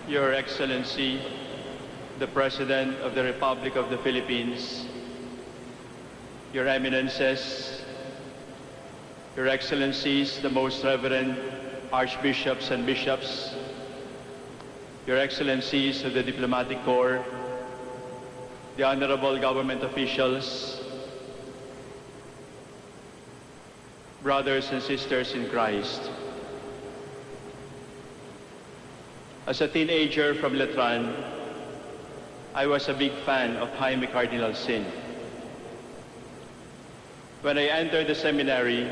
Your Excellency, the President of the Republic of the Philippines, Your Eminences, Your Excellencies, the Most Reverend Archbishops and Bishops, Your Excellencies of the Diplomatic Corps, the Honorable Government officials, brothers and sisters in Christ. As a teenager from Letran, I was a big fan of Jaime Cardinal Sin. When I entered the seminary,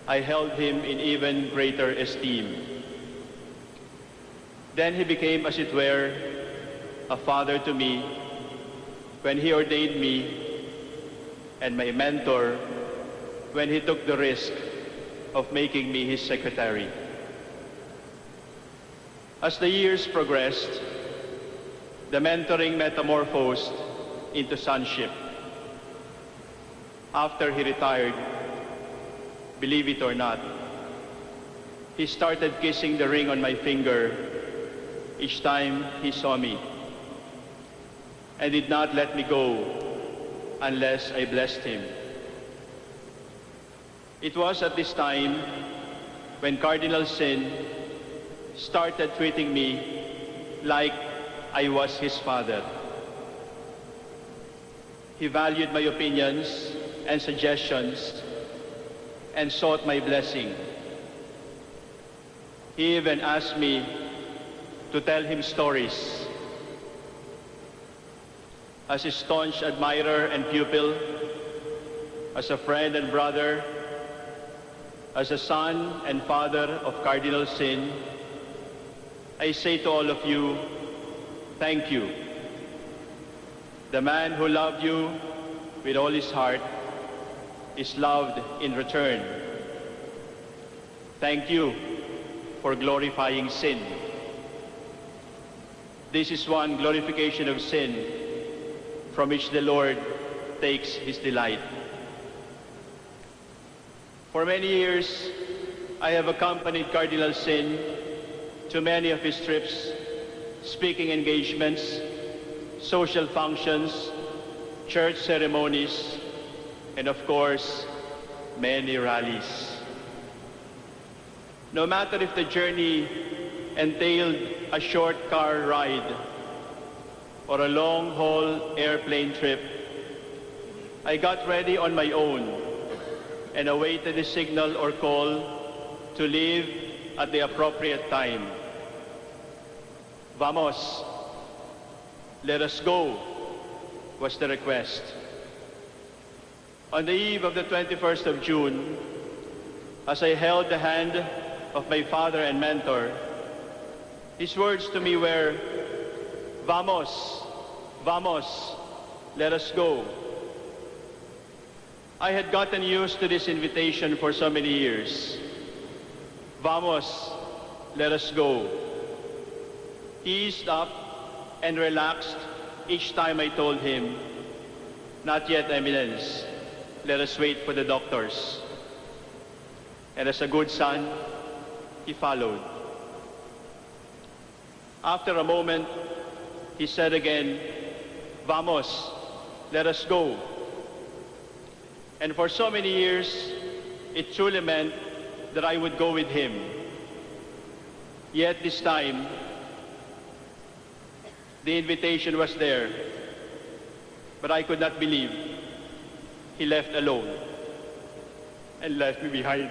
I held him in even greater esteem. Then he became, as it were, a father to me when he ordained me, and my mentor when he took the risk of making me his secretary. As the years progressed, the mentoring metamorphosed into sonship. After he retired, believe it or not, he started kissing the ring on my finger each time he saw me, and did not let me go unless I blessed him. It was at this time when Cardinal Sin started treating me like I was his father. He valued my opinions and suggestions and sought my blessing. He even asked me to tell him stories. As a staunch admirer and pupil, as a friend and brother, as a son and father of Cardinal Sin, I say to all of you, thank you. The man who loved you with all his heart is loved in return. Thank you for glorifying sin. This is one glorification of sin from which the Lord takes his delight. For many years, I have accompanied Cardinal Sin to many of his trips, speaking engagements, social functions, church ceremonies, and of course, many rallies. No matter if the journey entailed a short car ride or a long-haul airplane trip, I got ready on my own and awaited a signal or call to leave at the appropriate time. Vamos, let us go, was the request. On the eve of the 21st of June, as I held the hand of my father and mentor, his words to me were, Vamos, vamos, let us go. I had gotten used to this invitation for so many years. Vamos, let us go. He eased up and relaxed each time I told him, not yet, Eminence, let us wait for the doctors. And as a good son, he followed. After a moment, he said again, Vamos, let us go. And for so many years, it truly meant that I would go with him. Yet this time, the invitation was there, but I could not believe he left alone and left me behind.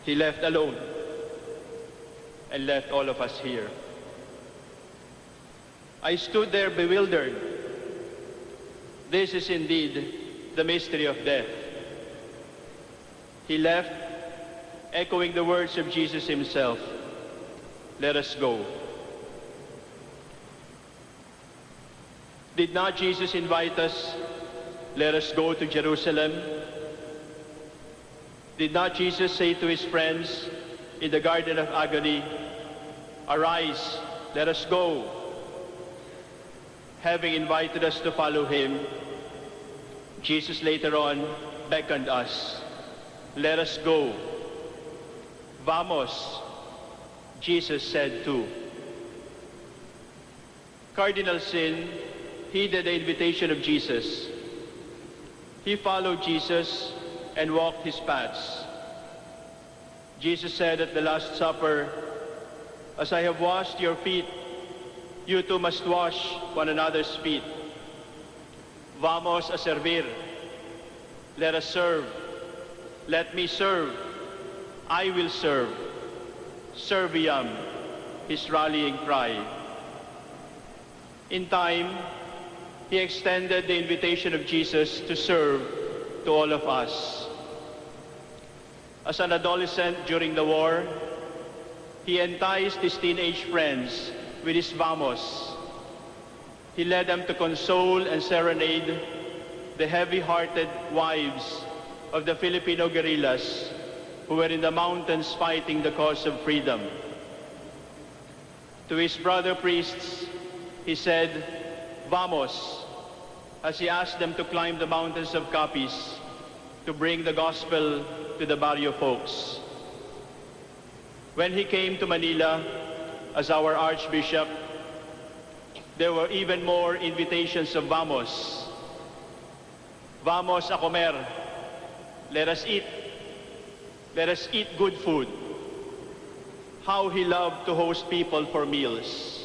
He left alone and left all of us here. I stood there bewildered. This is indeed the mystery of death. He left, echoing the words of Jesus himself, let us go. Did not Jesus invite us, let us go to Jerusalem? Did not Jesus say to his friends in the Garden of Agony, arise, let us go? Having invited us to follow him, Jesus later on beckoned us. Let us go. Vamos, Jesus said too. Cardinal Sin heeded the invitation of Jesus. He followed Jesus and walked his paths. Jesus said at the Last Supper, "As I have washed your feet, you too must wash one another's feet. Vamos a servir. Let us serve. Let me serve. I will serve." Serviam, his rallying cry. In time, he extended the invitation of Jesus to serve to all of us. As an adolescent during the war, he enticed his teenage friends with his vamos. He led them to console and serenade the heavy-hearted wives of the Filipino guerrillas who were in the mountains fighting the cause of freedom. To his brother priests, he said, "Vamos," as he asked them to climb the mountains of Capiz to bring the gospel to the barrio folks. When he came to Manila as our Archbishop, there were even more invitations of vamos. Vamos a comer. Let us eat. Let us eat good food. How he loved to host people for meals.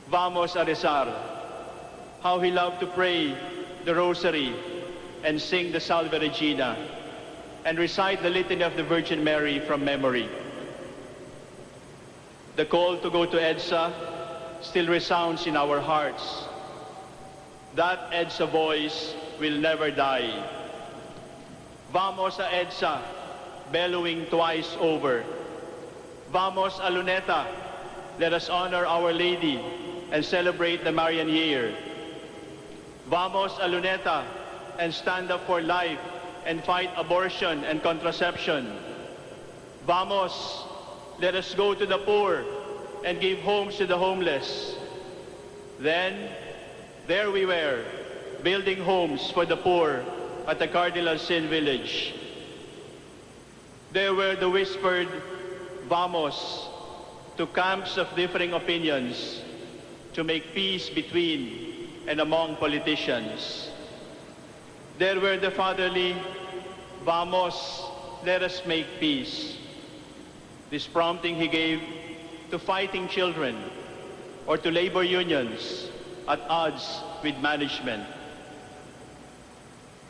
Vamos a rezar. How he loved to pray the rosary and sing the Salve Regina and recite the Litany of the Virgin Mary from memory. The call to go to EDSA still resounds in our hearts. That EDSA voice will never die. Vamos a EDSA, bellowing twice over. Vamos a Luneta, let us honor Our Lady and celebrate the Marian year. Vamos a Luneta and stand up for life and fight abortion and contraception. Vamos, let us go to the poor and give homes to the homeless. Then, there we were, building homes for the poor at the Cardinal Sin village. There were the whispered vamos to camps of differing opinions to make peace between and among politicians. There were the fatherly vamos, let us make peace. This prompting he gave to fighting children or to labor unions at odds with management.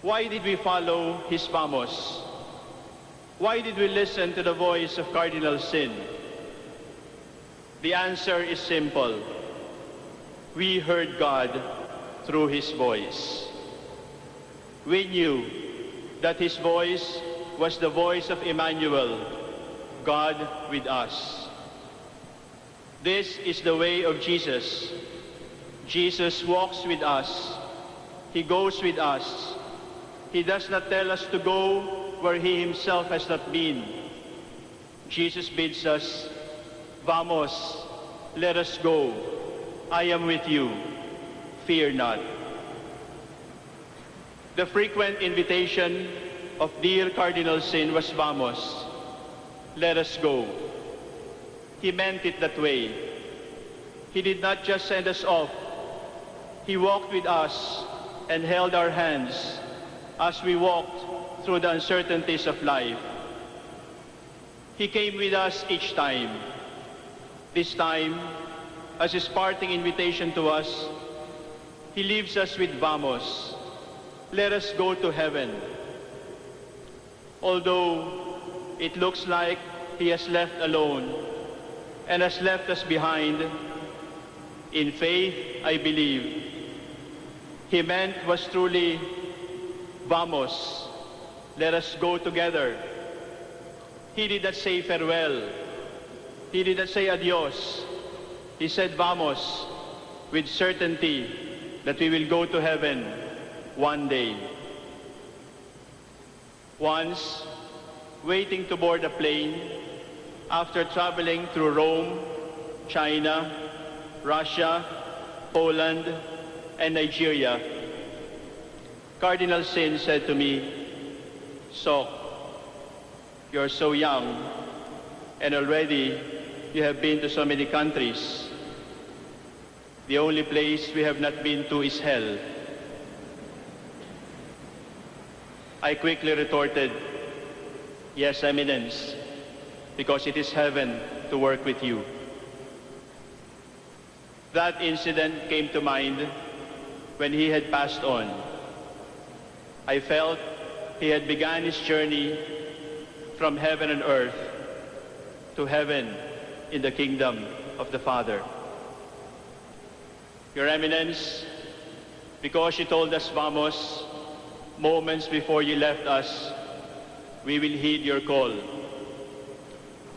Why did we follow his vamos? Why did we listen to the voice of Cardinal Sin? The answer is simple. We heard God through his voice. We knew that his voice was the voice of Emmanuel, God with us. This is the way of Jesus. Jesus walks with us. He goes with us. He does not tell us to go where he himself has not been. Jesus bids us, "Vamos, let us go. I am with you. Fear not." The frequent invitation of dear Cardinal Sin was "Vamos, let us go." He meant it that way. He did not just send us off. He walked with us and held our hands as we walked through the uncertainties of life. He came with us each time. This time, as his parting invitation to us, he leaves us with "Vamos, let us go to heaven." Although it looks like he has left alone and has left us behind, in faith, I believe, he meant was truly "Vamos, let us go together." He did not say farewell. He did not say adios. He said "Vamos" with certainty that we will go to heaven one day. Once, waiting to board a plane, after traveling through Rome, China, Russia, Poland, and Nigeria, Cardinal Sin said to me, "Soc, you're so young, and already you have been to so many countries. The only place we have not been to is hell." I quickly retorted, "Yes, Eminence, because it is heaven to work with you." That incident came to mind when he had passed on. I felt he had begun his journey from heaven and earth to heaven in the kingdom of the Father. Your Eminence, because you told us vamos moments before you left us, we will heed your call.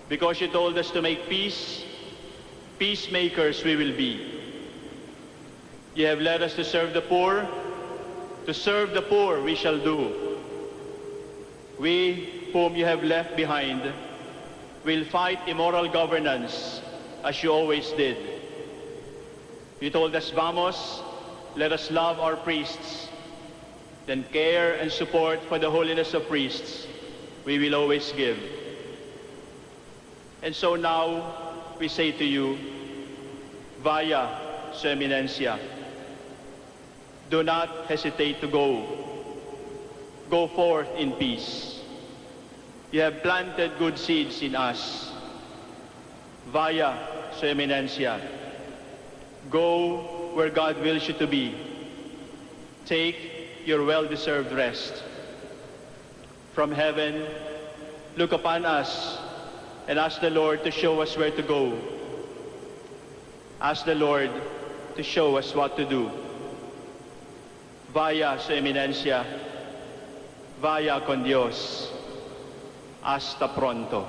Because you told us to make peace, peacemakers we will be. You have led us to serve the poor. To serve the poor we shall do. We whom you have left behind will fight immoral governance as you always did. You told us, vamos, let us love our priests. Then care and support for the holiness of priests we will always give. And so now we say to you, vaya, Su Eminencia, do not hesitate to go. Go forth in peace. You have planted good seeds in us. Vaya, Su Eminencia, go where God wills you to be. Take your well-deserved rest. From heaven, look upon us and ask the Lord to show us where to go. Ask the Lord to show us what to do. Vaya, Su Eminencia, vaya con Dios. Hasta pronto.